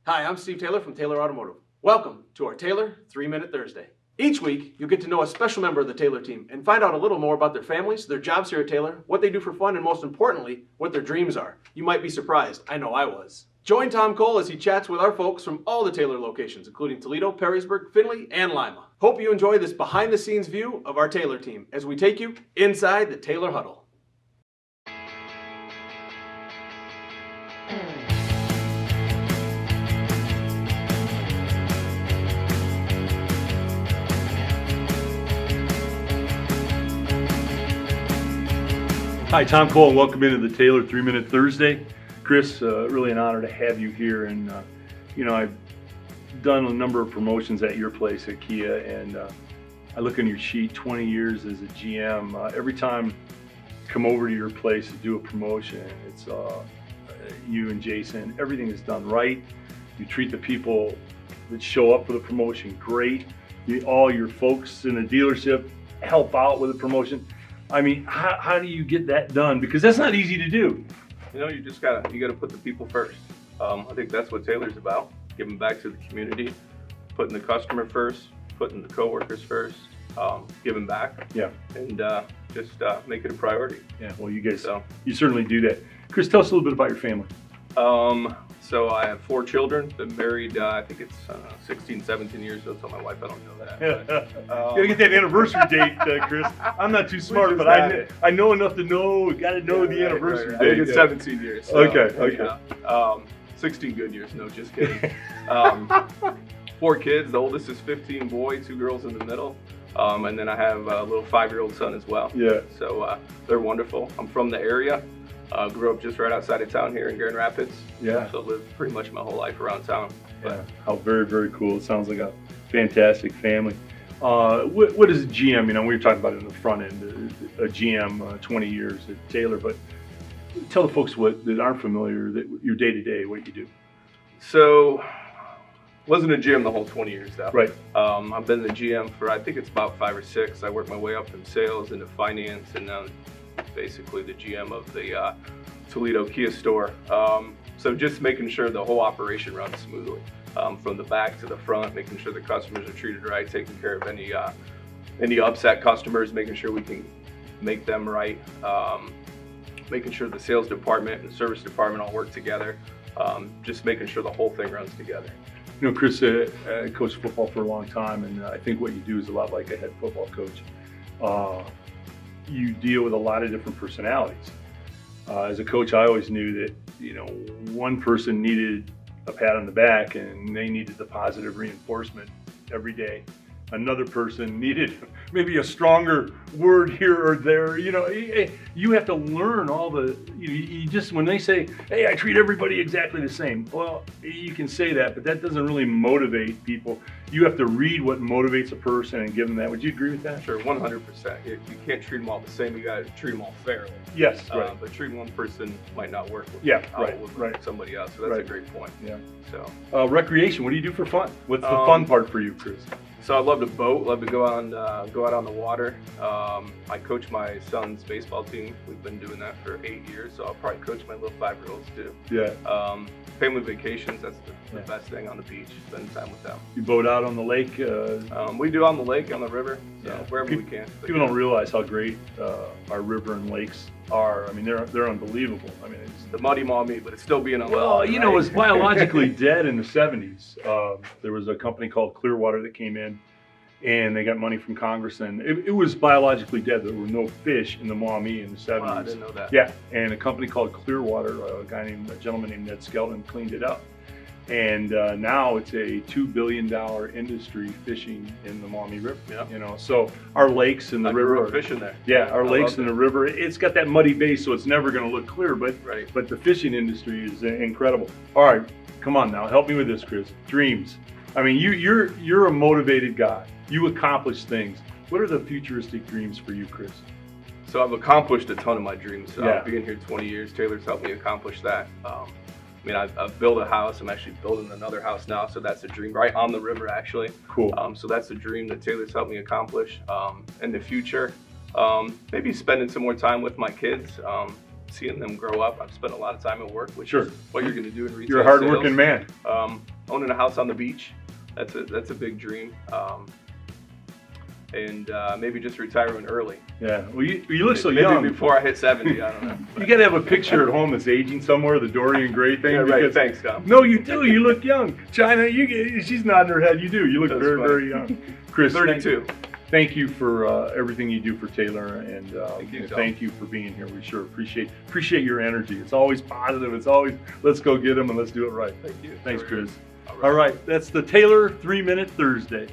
Hi, I'm Steve Taylor from Taylor Automotive. Welcome to our Taylor 3-Minute Thursday. Each week, you'll get to know a special member of the Taylor team and find out a little more about their families, their jobs here at Taylor, what they do for fun, and most importantly, what their dreams are. You might be surprised. I know I was. Join Tom Cole as he chats with our folks from all the Taylor locations, including Toledo, Perrysburg, Findlay, and Lima. Hope you enjoy this behind-the-scenes view of our Taylor team as we take you inside the Taylor huddle. Hi, Tom Cole, and welcome into the Taylor 3-Minute Thursday. Chris, really an honor to have you here. And, I've done a number of promotions at your place at Kia, and I look on your sheet, 20 years as a GM. Every time I come over to your place to do a promotion, it's you and Jason, everything is done right. You treat the people that show up for the promotion great. All your folks in the dealership help out with the promotion. I mean, how do you get that done? Because that's not easy to do. You just gotta put the people first. I think that's what Taylor's about, giving back to the community, putting the customer first, putting the coworkers first, giving back. Yeah. And just make it a priority. Yeah, well, you guys, you certainly do that. Chris, tell us a little bit about your family. So I have 4 children, been married, I think it's 16, 17 years, don't tell my wife I don't know that. You gotta get that anniversary date, Chris. I'm not too smart, but I know enough to know, gotta know the anniversary date. I think it's 17 years. So, okay. 16 good years, no, just kidding. 4 kids, the oldest is 15 boy, 2 girls in the middle. And then I have a little 5-year-old son as well. Yeah. So they're wonderful. I'm from the area. Grew up just right outside of town here in Grand Rapids. Yeah. So lived pretty much my whole life around town. Yeah. How very, very cool. It sounds like a fantastic family. What is a GM? We were talking about it in the front end, a GM, 20 years at Taylor, but tell the folks that aren't familiar, that your day-to-day, what you do. So, wasn't a GM the whole 20 years though. Right. I've been the GM for, I think it's about 5 or 6. I worked my way up from sales into finance, and now basically the GM of the Toledo Kia store. So just making sure the whole operation runs smoothly, from the back to the front, making sure the customers are treated right, taking care of any upset customers, making sure we can make them right, making sure the sales department and the service department all work together, just making sure the whole thing runs together. Chris, I coached football for a long time, and I think what you do is a lot like a head football coach. You deal with a lot of different personalities. As a coach, I always knew that, one person needed a pat on the back and they needed the positive reinforcement every day. Another person needed maybe a stronger word here or there. You have to learn all the, you just, when they say, hey, I treat everybody exactly the same. Well, you can say that, but that doesn't really motivate people. You have to read what motivates a person and give them that. Would you agree with that? Sure, 100%. You can't treat them all the same. You got to treat them all fairly. Yes, right. But treating one person might not work with right. somebody else. So that's a great point. Yeah. So recreation. What do you do for fun? What's the fun part for you, Chris? So I love to boat. Love to go out on the water. I coach my son's baseball team. We've been doing that for 8 years. So I'll probably coach my little 5-year-olds too. Yeah. Family vacations. That's the best thing on the beach. Spending time with them. You boat out on the lake? We do on the lake, on the river, so wherever we can. People don't realize how great our river and lakes are. They're unbelievable. It's the muddy Maumee, but it's still being allowed. Well, it was biologically dead in the 70s. There was a company called Clearwater that came in, and they got money from Congress, and it was biologically dead. There were no fish in the Maumee in the 70s. Wow, I didn't know that. Yeah, and a company called Clearwater, a gentleman named Ned Skelton, cleaned it up. And now it's a $2 billion industry fishing in the Maumee River. Yeah. So our lakes and the river. Fishing there. Yeah, our lakes and the river. It's got that muddy base, so it's never going to look clear. But the fishing industry is incredible. All right, come on now, help me with this, Chris. Dreams. You're a motivated guy. You accomplish things. What are the futuristic dreams for you, Chris? So I've accomplished a ton of my dreams. Being here 20 years, Taylor's helped me accomplish that. I've built a house. I'm actually building another house now, so that's a dream, right on the river, actually. Cool. So that's a dream that Taylor's helped me accomplish. In the future, maybe spending some more time with my kids, seeing them grow up. I've spent a lot of time at work, which Sure. is what you're going to do in retail. You're a hardworking sales. man. Owning a house on the beach, that's a big dream. And maybe just retiring early. Yeah. Well, you look so Maybe young. before I hit 70, I don't know. You got to have a picture at home that's aging somewhere, the Dorian Gray thing. Yeah, right. because- Thanks, Tom. No, you do. You look young. China, she's nodding her head. You do. You look That's very, funny. very young. Chris, 32. Thank you for everything you do for Taylor, and you, and Tom. thank you for being here. We sure appreciate your energy. It's always positive. It's always let's go get them and let's do it right. Thank you. Thanks, Sure. Chris. All right, that's the Taylor 3 Minute Thursday.